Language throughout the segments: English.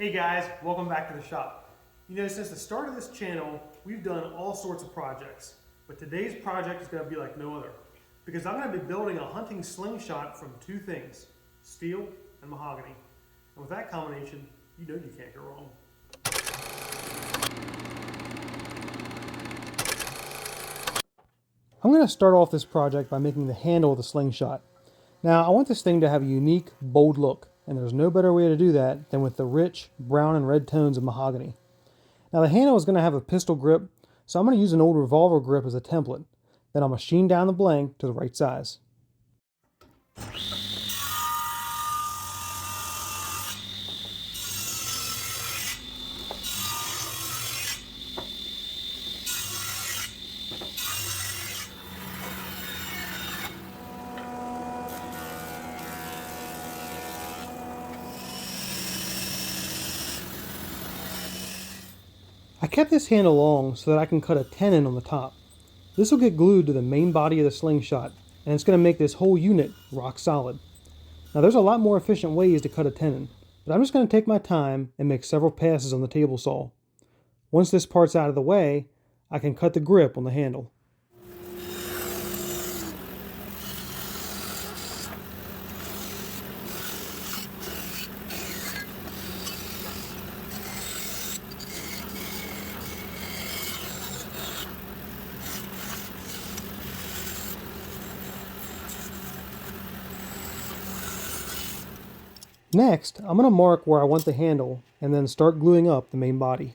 Hey guys, welcome back to the shop. You know, since the start of this channel, we've done all sorts of projects, but today's project is going to be like no other, because I'm going to be building a hunting slingshot from two things, steel and mahogany. And with that combination, you know you can't go wrong. I'm going to start off this project by making the handle of the slingshot. Now, I want this thing to have a unique, bold look, and there's no better way to do that than with the rich brown and red tones of mahogany. Now the handle is going to have a pistol grip, so I'm going to use an old revolver grip as a template. Then I'll machine down the blank to the right size. I kept this handle long so that I can cut a tenon on the top. This will get glued to the main body of the slingshot, and it's going to make this whole unit rock solid. Now there's a lot more efficient ways to cut a tenon, but I'm just going to take my time and make several passes on the table saw. Once this part's out of the way, I can cut the grip on the handle. Next, I'm going to mark where I want the handle and then start gluing up the main body.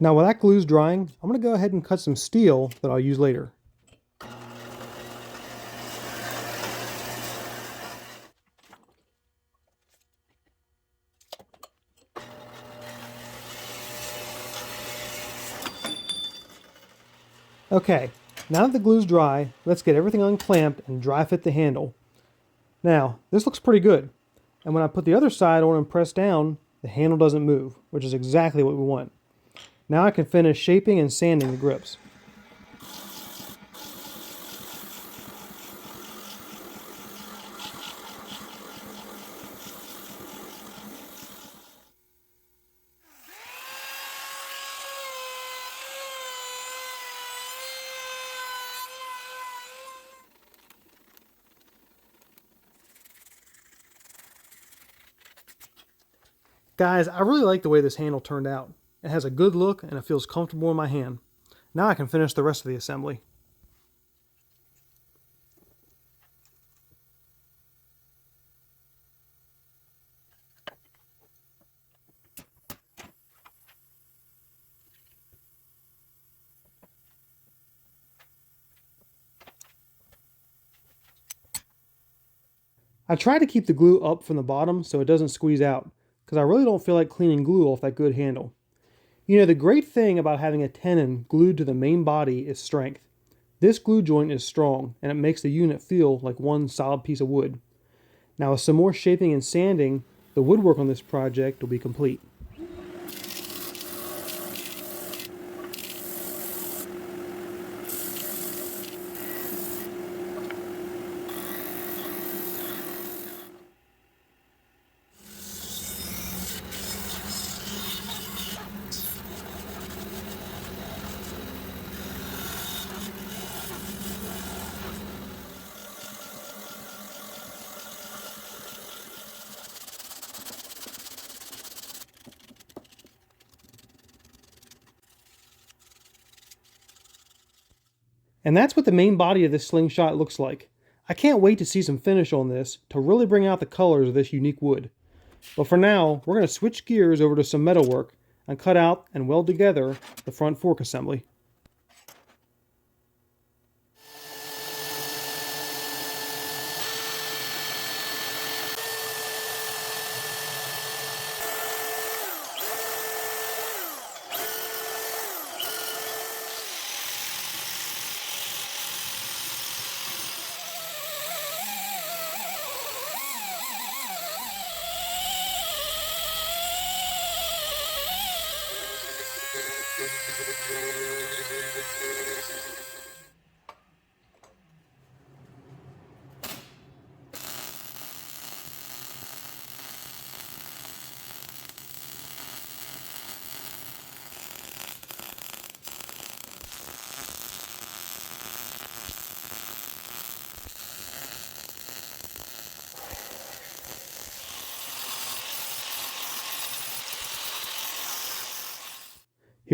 Now while that glue's drying, I'm going to go ahead and cut some steel that I'll use later. Okay, now that the glue's dry, let's get everything unclamped and dry fit the handle. Now, this looks pretty good, and when I put the other side on and press down, the handle doesn't move, which is exactly what we want. Now I can finish shaping and sanding the grips. Guys, I really like the way this handle turned out. It has a good look and it feels comfortable in my hand. Now I can finish the rest of the assembly. I try to keep the glue up from the bottom so it doesn't squeeze out, because I really don't feel like cleaning glue off that good handle. You know, the great thing about having a tenon glued to the main body is strength. This glue joint is strong, and it makes the unit feel like one solid piece of wood. Now with some more shaping and sanding, the woodwork on this project will be complete. And that's what the main body of this slingshot looks like. I can't wait to see some finish on this to really bring out the colors of this unique wood. But for now, we're going to switch gears over to some metalwork and cut out and weld together the front fork assembly.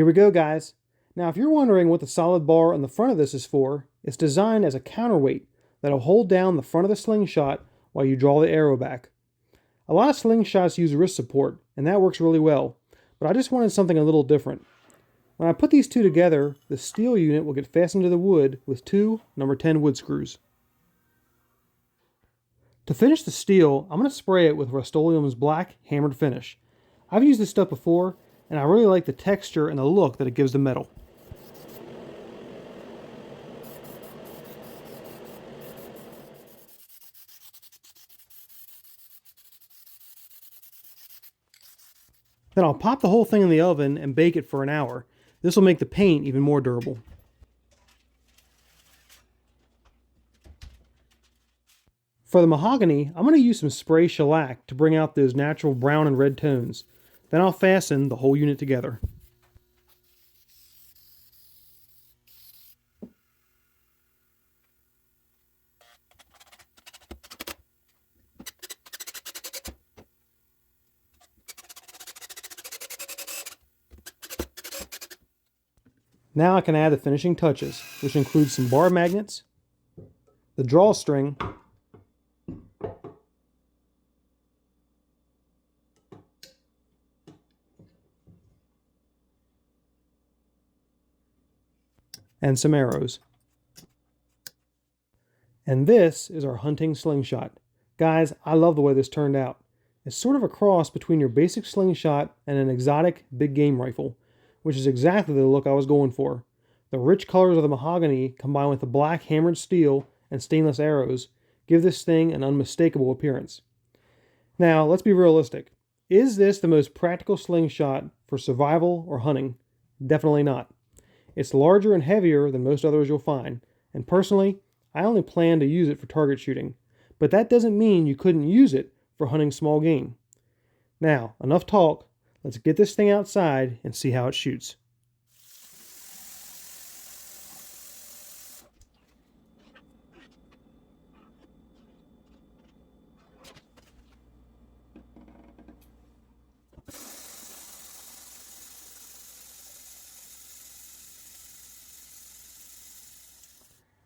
Here we go, guys. Now, if you're wondering what the solid bar on the front of this is for, it's designed as a counterweight that'll hold down the front of the slingshot while you draw the arrow back. A lot of slingshots use wrist support, and that works really well, but I just wanted something a little different. When I put these two together, the steel unit will get fastened to the wood with two number 10 wood screws. To finish the steel, I'm going to spray it with Rust-Oleum's black hammered finish. I've used this stuff before, and I really like the texture and the look that it gives the metal. Then I'll pop the whole thing in the oven and bake it for an hour. This will make the paint even more durable. For the mahogany, I'm going to use some spray shellac to bring out those natural brown and red tones. Then I'll fasten the whole unit together. Now I can add the finishing touches, which includes some bar magnets, the drawstring, and some arrows. And this is our hunting slingshot. Guys, I love the way this turned out. It's sort of a cross between your basic slingshot and an exotic big game rifle, which is exactly the look I was going for. The rich colors of the mahogany combined with the black hammered steel and stainless arrows give this thing an unmistakable appearance. Now, let's be realistic. Is this the most practical slingshot for survival or hunting? Definitely not. It's larger and heavier than most others you'll find, and personally, I only plan to use it for target shooting, but that doesn't mean you couldn't use it for hunting small game. Now, enough talk. Let's get this thing outside and see how it shoots.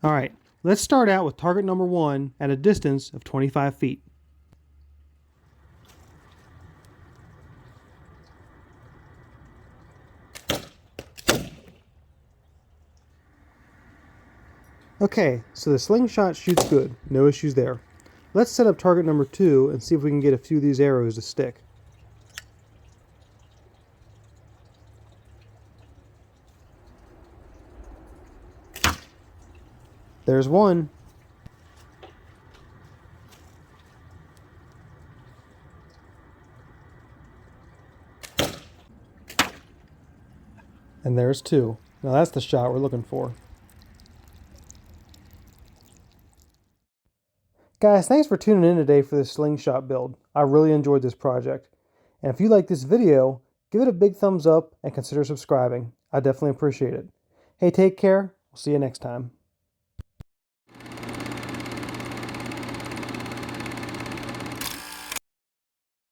Alright, let's start out with target number 1 at a distance of 25 feet. Okay, so the slingshot shoots good, no issues there. Let's set up target number 2 and see if we can get a few of these arrows to stick. There's one. And there's two. Now that's the shot we're looking for. Guys, thanks for tuning in today for this slingshot build. I really enjoyed this project. And if you like this video, give it a big thumbs up and consider subscribing. I definitely appreciate it. Hey, take care. We'll see you next time.